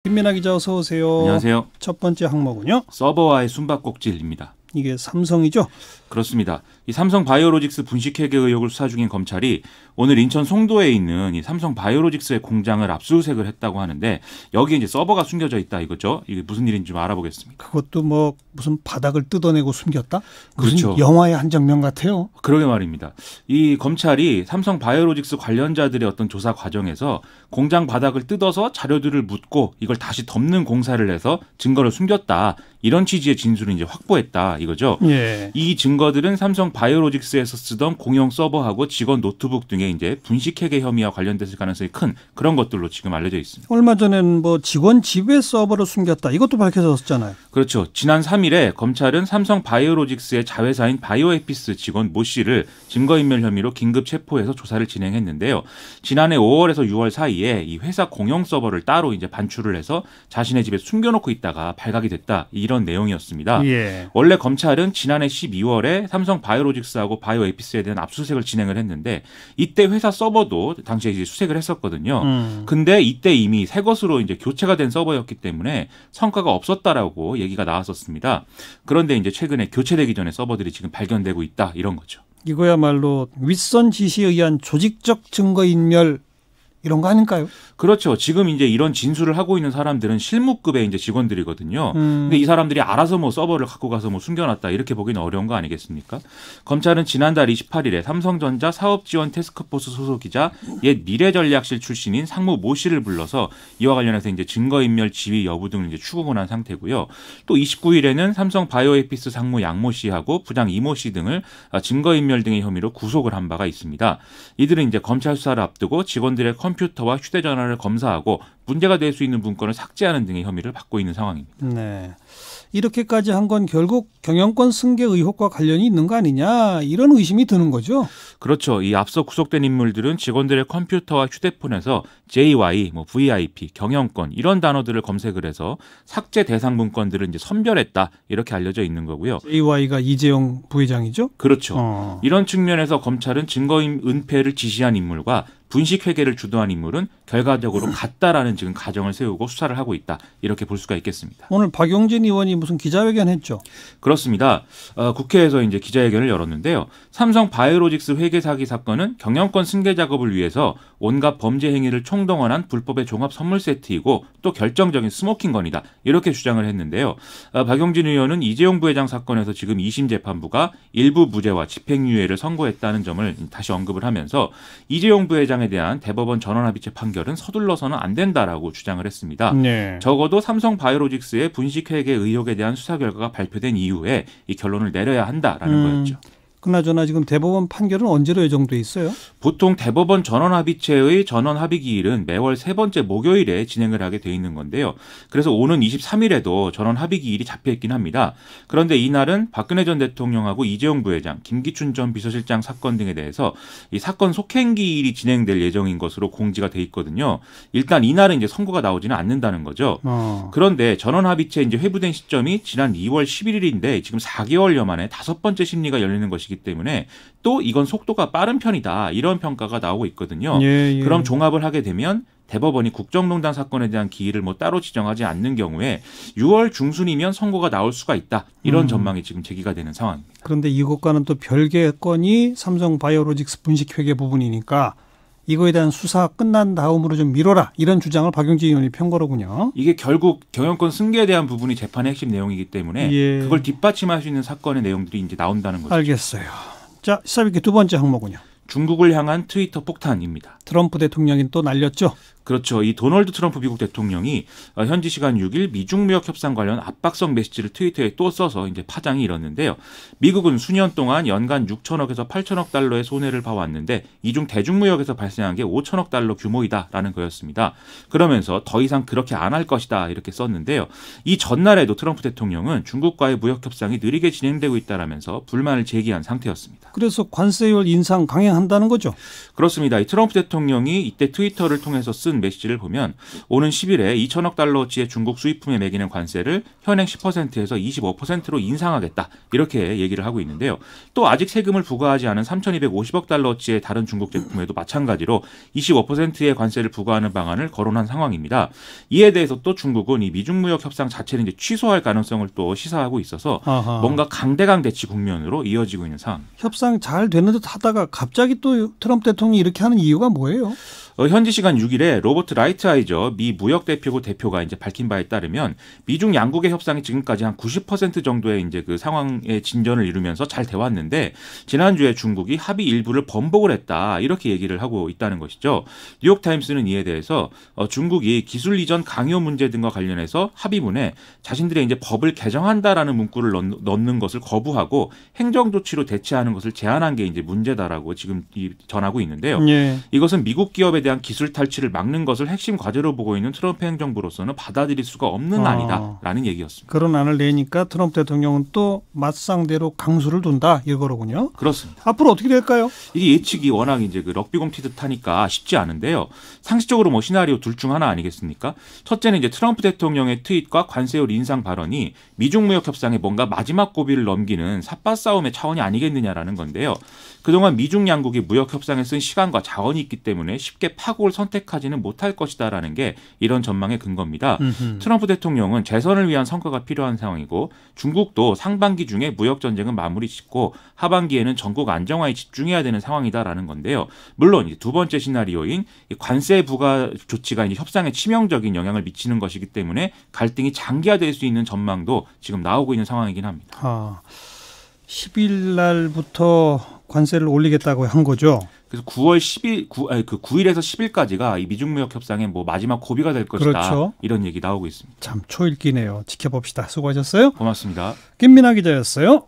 김민하 기자 어서 오세요. 안녕하세요. 첫 번째 항목은요. 서버와의 숨바꼭질입니다. 이게 삼성이죠? 그렇습니다. 이 삼성 바이오로직스 분식회계 의혹을 수사 중인 검찰이 오늘 인천 송도에 있는 이 삼성 바이오로직스의 공장을 압수수색을 했다고 하는데 여기에 이제 서버가 숨겨져 있다 이거죠. 이게 무슨 일인지 좀 알아보겠습니다. 그것도 뭐 무슨 바닥을 뜯어내고 숨겼다? 무슨 그렇죠. 영화의 한 장면 같아요. 그러게 말입니다. 이 검찰이 삼성 바이오로직스 관련자들의 어떤 조사 과정에서 공장 바닥을 뜯어서 자료들을 묻고 이걸 다시 덮는 공사를 해서 증거를 숨겼다. 이런 취지의 진술을 이제 확보했다 이거죠. 예. 이 증거들은 삼성 바이오로직스에서 쓰던 공용 서버하고 직원 노트북 등의 이제 분식회계 혐의와 관련됐을 가능성이 큰 그런 것들로 지금 알려져 있습니다. 얼마 전에는 뭐 직원 집에 서버를 숨겼다. 이것도 밝혀졌었잖아요. 그렇죠. 지난 3일에 검찰은 삼성 바이오로직스의 자회사인 바이오에피스 직원 모 씨를 증거인멸 혐의로 긴급 체포해서 조사를 진행했는데요. 지난해 5월에서 6월 사이에 이 회사 공용 서버를 따로 이제 반출을 해서 자신의 집에 숨겨놓고 있다가 발각이 됐다. 이런 내용이었습니다. 예. 원래 검찰은 지난해 12월에 삼성 바이오로직스하고 바이오에피스에 대한 압수수색을 진행을 했는데 이때 회사 서버도 당시에 이제 수색을 했었거든요. 근데 이때 이미 새 것으로 이제 교체가 된 서버였기 때문에 성과가 없었다라고 얘기가 나왔었습니다. 그런데 이제 최근에 교체되기 전에 서버들이 지금 발견되고 있다 이런 거죠. 이거야말로 윗선 지시에 의한 조직적 증거인멸 이런 거 아닐까요? 그렇죠. 지금 이제 이런 진술을 하고 있는 사람들은 실무급의 이제 직원들이거든요. 근데 이 사람들이 알아서 뭐 서버를 갖고 가서 뭐 숨겨놨다 이렇게 보기는 어려운 거 아니겠습니까? 검찰은 지난달 28일에 삼성전자 사업지원 태스크포스 소속이자 옛 미래전략실 출신인 상무 모 씨를 불러서 이와 관련해서 이제 증거인멸 지위 여부 등을 이제 추궁을 한 상태고요. 또 29일에는 삼성 바이오에피스 상무 양모 씨하고 부장 이모 씨 등을 증거인멸 등의 혐의로 구속을 한 바가 있습니다. 이들은 이제 검찰 수사를 앞두고 직원들의 컴퓨터와 휴대전화를 검사하고 문제가 될 수 있는 문건을 삭제하는 등의 혐의를 받고 있는 상황입니다. 네. 이렇게까지 한 건 결국 경영권 승계 의혹과 관련이 있는 거 아니냐 이런 의심이 드는 거죠. 그렇죠. 이 앞서 구속된 인물들은 직원들의 컴퓨터와 휴대폰에서 JY, 뭐 VIP, 경영권 이런 단어들을 검색을 해서 삭제 대상 문건들을 이제 선별했다 이렇게 알려져 있는 거고요. JY가 이재용 부회장이죠? 그렇죠. 이런 측면에서 검찰은 증거인 은폐를 지시한 인물과 분식회계를 주도한 인물은 결과적으로 같다라는 지금 가정을 세우고 수사를 하고 있다. 이렇게 볼 수가 있겠습니다. 오늘 박용진 의원이 무슨 기자회견 했죠? 그렇습니다. 국회에서 이제 기자회견을 열었는데요. 삼성 바이오로직스 회계 사기 사건은 경영권 승계 작업을 위해서 온갖 범죄 행위를 총동원한 불법의 종합 선물 세트이고 또 결정적인 스모킹건이다. 이렇게 주장을 했는데요. 박용진 의원은 이재용 부회장 사건에서 지금 2심 재판부가 일부 무죄와 집행유예를 선고했다는 점을 다시 언급을 하면서 이재용 부회장 에 대한 대법원 전원합의체 판결은 서둘러서는 안 된다라고 주장을 했습니다. 네. 적어도 삼성 바이오로직스의 분식회계 의혹에 대한 수사 결과가 발표된 이후에 이 결론을 내려야 한다라는 거였죠. 그나저나 지금 대법원 판결은 언제로 예정돼 있어요? 보통 대법원 전원합의체의 전원합의기일은 매월 세 번째 목요일에 진행을 하게 돼 있는 건데요. 그래서 오는 23일에도 전원합의기일이 잡혀 있긴 합니다. 그런데 이날은 박근혜 전 대통령하고 이재용 부회장, 김기춘 전 비서실장 사건 등에 대해서 이 사건 속행기일이 진행될 예정인 것으로 공지가 돼 있거든요. 일단 이날은 이제 선고가 나오지는 않는다는 거죠. 그런데 전원합의체 이제 회부된 시점이 지난 2월 11일인데 지금 4개월여 만에 5번째 심리가 열리는 것이기 때문에 또 이건 속도가 빠른 편이다 이런 평가가 나오고 있거든요. 예. 그럼 종합을 하게 되면 대법원이 국정농단 사건에 대한 기일을 뭐 따로 지정하지 않는 경우에 6월 중순이면 선고가 나올 수가 있다 이런 전망이 지금 제기가 되는 상황입니다. 그런데 이것과는 또 별개의 건이 삼성 바이오로직스 분식회계 부분이니까 이거에 대한 수사 끝난 다음으로 좀 미뤄라 이런 주장을 박용진 의원이 편 거로군요. 이게 결국 경영권 승계에 대한 부분이 재판의 핵심 내용이기 때문에 예. 그걸 뒷받침할 수 있는 사건의 내용들이 이제 나온다는 거죠. 알겠어요. 자, 시사비키 두 번째 항목은요. 중국을 향한 트위터 폭탄입니다. 트럼프 대통령이 또 날렸죠. 그렇죠. 이 도널드 트럼프 미국 대통령이 현지 시간 6일 미중 무역 협상 관련 압박성 메시지를 트위터에 또 써서 이제 파장이 일었는데요. 미국은 수년 동안 연간 6천억에서 8천억 달러의 손해를 봐왔는데 이 중 대중무역에서 발생한 게 5천억 달러 규모이다라는 거였습니다. 그러면서 더 이상 그렇게 안 할 것이다 이렇게 썼는데요. 이 전날에도 트럼프 대통령은 중국과의 무역 협상이 느리게 진행되고 있다라면서 불만을 제기한 상태였습니다. 그래서 관세율 인상 강행한다는 거죠. 그렇습니다. 이 트럼프 대통령이 이때 트위터를 통해서 쓴 공식 메시지를 보면 오는 10일에 2천억 달러어치의 중국 수입품에 매기는 관세를 현행 10%에서 25%로 인상하겠다. 이렇게 얘기를 하고 있는데요. 또 아직 세금을 부과하지 않은 3,250억 달러어치의 다른 중국 제품에도 마찬가지로 25%의 관세를 부과하는 방안을 거론한 상황입니다. 이에 대해서 또 중국은 이 미중 무역 협상 자체를 이제 취소할 가능성을 또 시사하고 있어서 아하. 뭔가 강대강 대치 국면으로 이어지고 있는 상황. 협상 잘 되는 듯 하다가 갑자기 또 트럼프 대통령이 이렇게 하는 이유가 뭐예요? 현지 시간 6일에 로버트 라이트아이저 미 무역대표부 대표가 이제 밝힌 바에 따르면 미중 양국의 협상이 지금까지 한 90% 정도의 이제 그 상황의 진전을 이루면서 잘 돼 왔는데 지난주에 중국이 합의 일부를 번복을 했다 이렇게 얘기를 하고 있다는 것이죠. 뉴욕타임스는 이에 대해서 중국이 기술 이전 강요 문제 등과 관련해서 합의문에 자신들의 이제 법을 개정한다라는 문구를 넣는 것을 거부하고 행정 조치로 대체하는 것을 제안한 게 이제 문제다라고 지금 전하고 있는데요. 예. 이것은 미국 기업에 대한 기술 탈취를 막는 것을 핵심 과제로 보고 있는 트럼프 행정부로서는 받아들일 수가 없는 안이다라는 얘기였습니다. 그런 안을 내니까 트럼프 대통령은 또 맞상대로 강수를 둔다 이거로군요. 그렇습니다. 앞으로 어떻게 될까요? 이게 예측이 워낙 이제 그 럭비공 튀듯 하니까 쉽지 않은데요. 상식적으로 뭐 시나리오 둘 중 하나 아니겠습니까? 첫째는 이제 트럼프 대통령의 트윗과 관세율 인상 발언이 미중 무역 협상에 뭔가 마지막 고비를 넘기는 삿바 싸움의 차원이 아니겠느냐라는 건데요. 그동안 미중 양국이 무역 협상에 쓴 시간과 자원이 있기 때문에 쉽게 파국을 선택하지는 못할 것이다라는 게 이런 전망의 근거입니다. 트럼프 대통령은 재선을 위한 성과가 필요한 상황이고 중국도 상반기 중에 무역 전쟁은 마무리 짓고 하반기에는 전국 안정화에 집중해야 되는 상황이다라는 건데요. 물론 두 번째 시나리오인 관세 부과 조치가 이제 협상에 치명적인 영향을 미치는 것이기 때문에 갈등이 장기화될 수 있는 전망도 지금 나오고 있는 상황이긴 합니다. 10일 날부터 관세를 올리겠다고 한 거죠. 그래서 9일에서 10일까지가 이 미중 무역 협상의 뭐 마지막 고비가 될 것이다. 그렇죠. 이런 얘기 나오고 있습니다. 참 초읽기네요. 지켜봅시다. 수고하셨어요. 고맙습니다. 김민하 기자였어요.